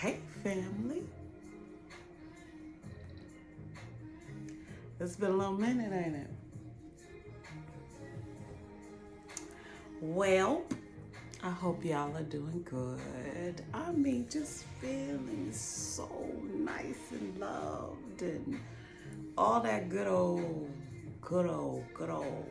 Hey, family. It's been a little minute, ain't it? Well, I hope y'all are doing good. I mean, just feeling so nice and loved and all that good old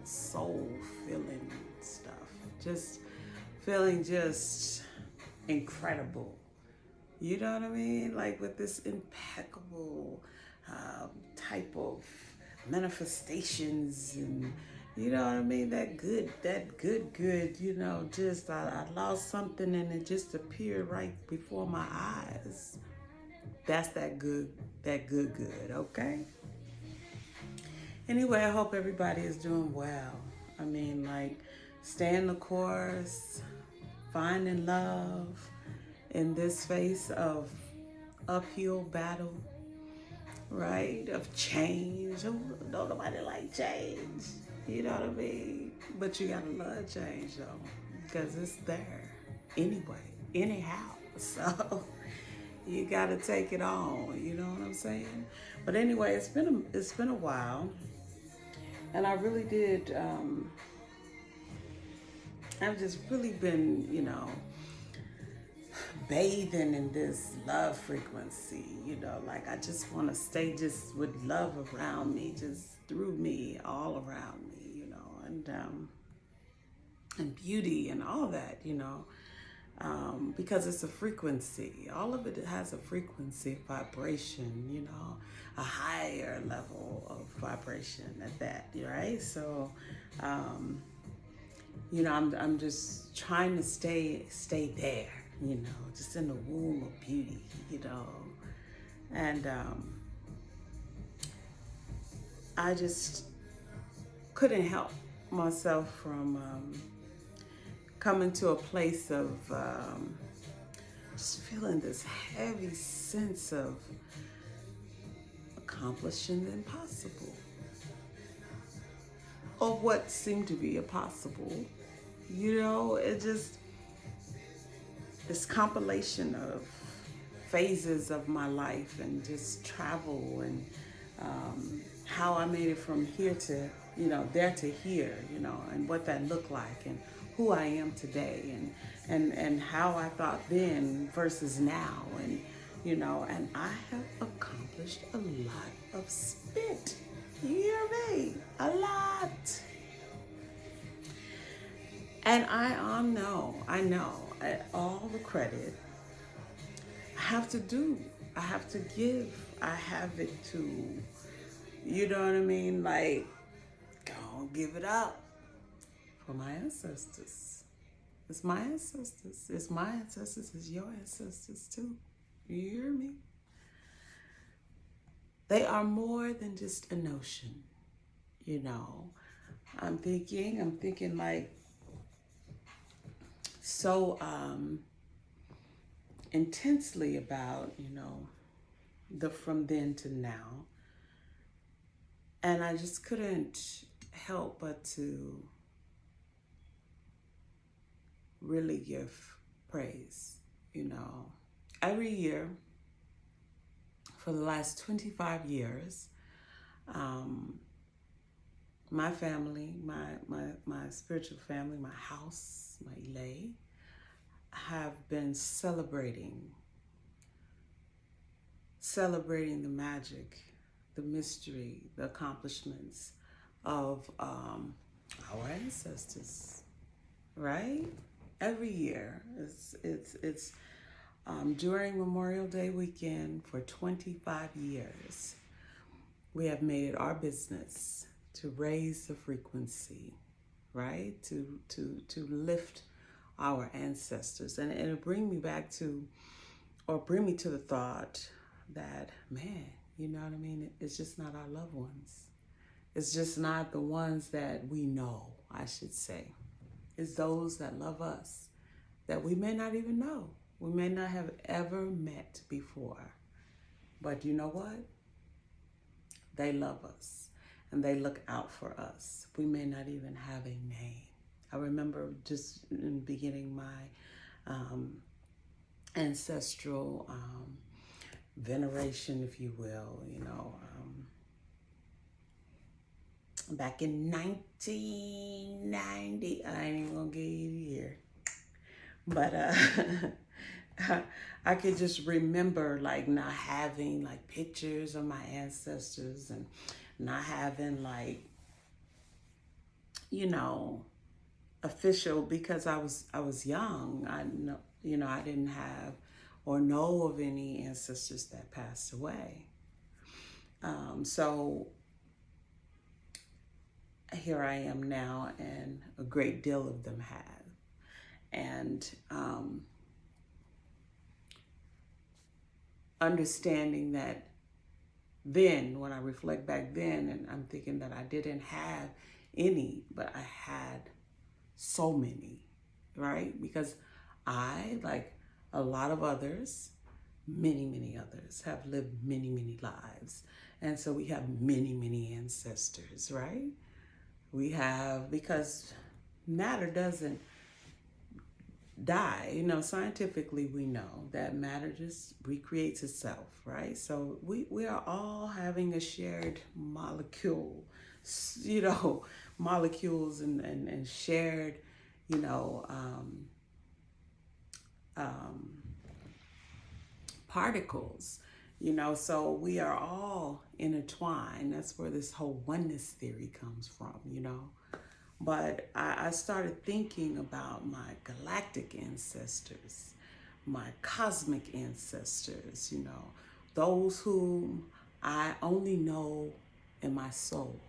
soul feeling stuff. Just feeling just incredible. You know what I mean? Like with this impeccable type of manifestations and you know what I mean? That good, you know, just I lost something and it just appeared right before my eyes. That's that good, okay? Anyway, I hope everybody is doing well. I mean, like, staying the course, finding love in this face of uphill battle, right? Of change. Don't nobody like change. You know what I mean? But you gotta love change though, because it's there anyway, anyhow. So you gotta take it on. You know what I'm saying? But anyway, it's been a while, and I really did. I've just really been, bathing in this love frequency, like I just want to stay just with love around me, just through me, all around me, and beauty and all that, because it's a frequency. All of it has a frequency, vibration, a higher level of vibration at that, right? So, I'm just trying to stay there, just in the womb of beauty, and I just couldn't help myself from coming to a place of just feeling this heavy sense of accomplishing the impossible, or what seemed to be impossible. It just, this compilation of phases of my life and just travel and how I made it from here to, there to here, and what that looked like and who I am today and how I thought then versus now. And, and I have accomplished a lot of spit. You hear me? A lot. And I know, all the credit I have to do, I have to give, I have it to, you know what I mean? Like, go give it up for my ancestors. It's my ancestors. It's my ancestors. It's your ancestors too. You hear me? They are more than just a notion, I'm thinking like, so intensely about, the from then to now. And I just couldn't help but to really give praise, Every year for the last 25 years, my family, my spiritual family, my house, my Ilay, have been celebrating the magic, the mystery, the accomplishments of our ancestors, right? Every year, it's during Memorial Day weekend for 25 years, we have made it our business to raise the frequency, right? To lift our ancestors, and it'll bring me back to, or bring me to the thought that, man, you know what I mean? It's just not our loved ones. It's just not the ones that we know, I should say. It's those that love us that we may not even know. We may not have ever met before. But you know what? They love us and they look out for us. We may not even have a name. I remember just in beginning my ancestral veneration, if you will. Back in 1990, I ain't even gonna give you the year, but I could just remember like not having like pictures of my ancestors and not having like, official, because I was young. I know, I didn't have or know of any ancestors that passed away. So here I am now, and a great deal of them have. And understanding that then, when I reflect back then, and I'm thinking that I didn't have any, but I had so many, right? Because I, like a lot of others, many, many others, have lived many, many lives. And so we have many, many ancestors, right? We have, because matter doesn't die. Scientifically, we know that matter just recreates itself, right? So we are all having a shared molecule, molecules and shared, particles, so we are all intertwined. That's where this whole oneness theory comes from. But I started thinking about my galactic ancestors, my cosmic ancestors, those whom I only know in my soul,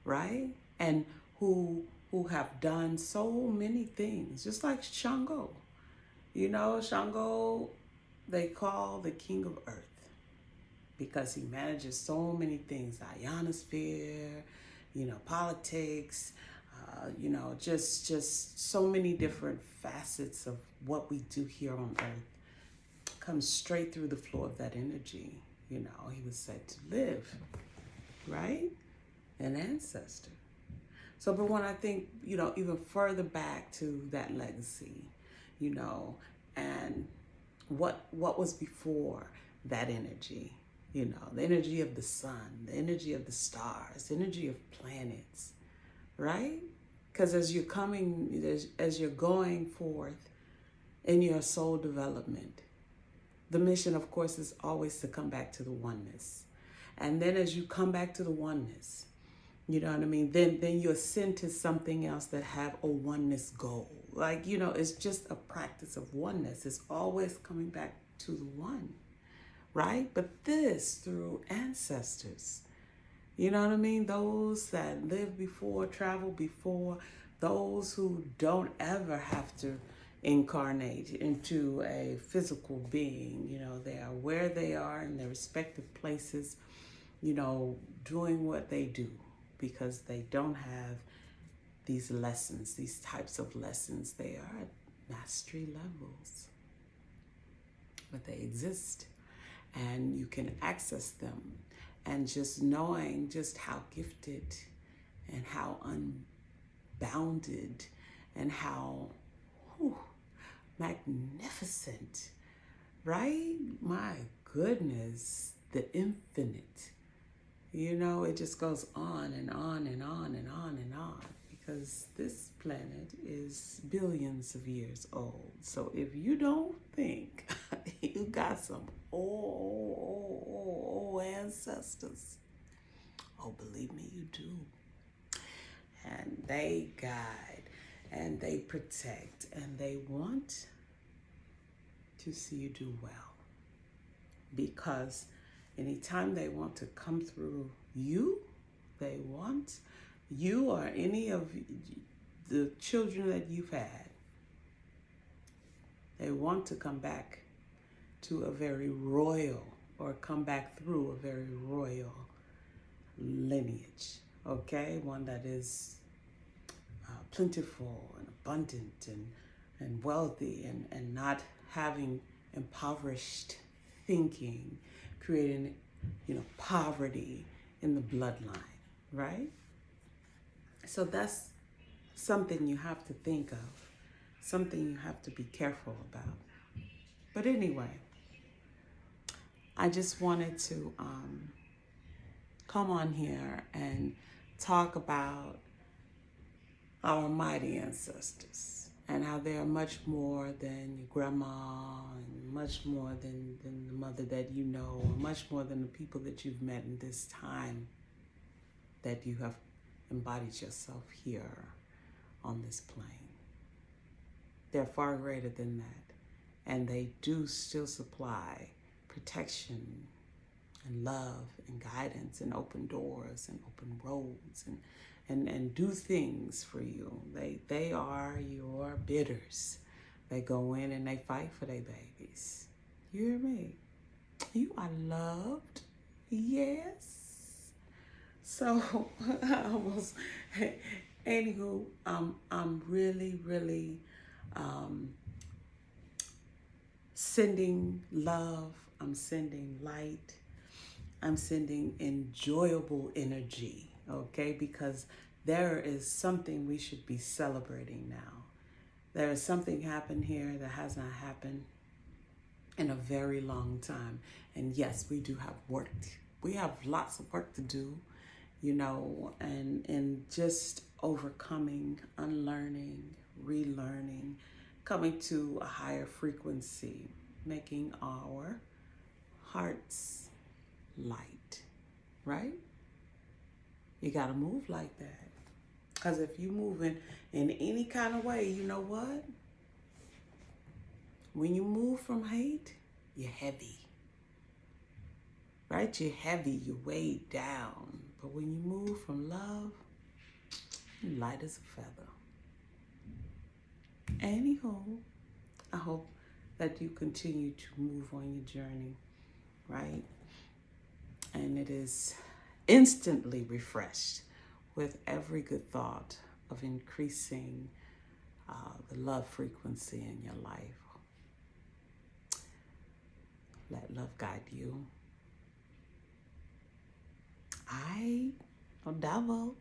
right? And who have done so many things, just like Shango. Shango, they call the king of earth because he manages so many things, the ionosphere, politics, just so many different facets of what we do here on earth comes straight through the flow of that energy. He was said to live, right? An ancestor. So, but when I think, even further back to that legacy, and what was before that energy, the energy of the sun, the energy of the stars, the energy of planets, right? Because as you're going forth in your soul development, the mission, of course, is always to come back to the oneness. And then as you come back to the oneness, you know what I mean? Then you ascend to something else that have a oneness goal. Like, it's just a practice of oneness. It's always coming back to the one, right? But this through ancestors. You know what I mean? Those that lived before, traveled before, those who don't ever have to incarnate into a physical being. They are where they are in their respective places, doing what they do, because they don't have these lessons, these types of lessons. They are at mastery levels, but they exist and you can access them. And just knowing just how gifted and how unbounded and how magnificent, right? My goodness, the infinite. It just goes on and on and on and on and on, because this planet is billions of years old. So if you don't think you got some old ancestors, believe me, you do. And they guide and they protect and they want to see you do well, because anytime they want to come through you, they want you or any of the children that you've had, they want to come back to a very royal, or come back through a very royal lineage, okay? One that is plentiful and abundant and wealthy, and not having impoverished thinking, creating, poverty in the bloodline, right? So that's something you have to think of, something you have to be careful about. But anyway, I just wanted to come on here and talk about our mighty ancestors and how they are much more than your grandma and much more than the mother that you know, or much more than the people that you've met in this time that you have embodied yourself here on this plane. They're far greater than that, and they do still supply protection and love and guidance and open doors and open roads and do things for you. They are your bidders. They go in and they fight for their babies. You hear me? You are loved. Yes. So I almost, anywho, I'm really sending love. I'm sending light. I'm sending enjoyable energy, okay? Because there is something we should be celebrating now. There is something happened here that has not happened in a very long time. And yes, we do have work. We have lots of work to do, you know, and just overcoming, unlearning, relearning, coming to a higher frequency, making our hearts light, right? You got to move like that. Because if you move in any kind of way, you know what? When you move from hate, you're heavy, right? You're heavy, you're weighed down. But when you move from love, you're light as a feather. Anyhow, I hope that you continue to move on your journey, right? And it is instantly refreshed with every good thought of increasing the love frequency in your life. Let love guide you. I, no devil.